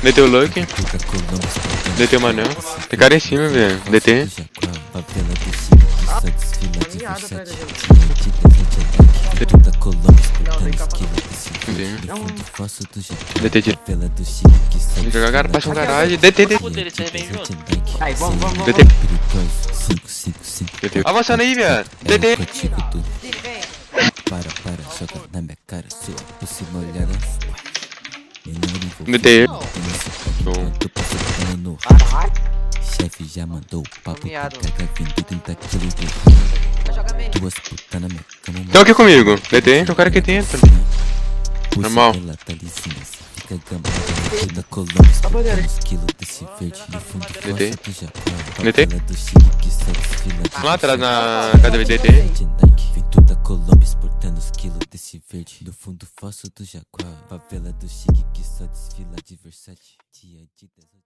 Meteu o Lucky. DT o Manel. Tem cara em cima, velho. DT. DT de. Jogar cara, passa um garagem. DT. Aí, vamos. DT. DT. Avançando aí, velho. DT. Para, joga na minha cara sua, você molhada. DT. Chefe já mandou o papo, caga vindo 30 quilos de duas putas na minha cama. Estão aqui comigo. DT, tem um cara aqui dentro. Normal. DT. DT. Lá atrás na casa do DT. Vem toda Colômbia exportando os quilos desse verde. No fundo fóssil do Jaguar, favela do chique que só desfila de Versace.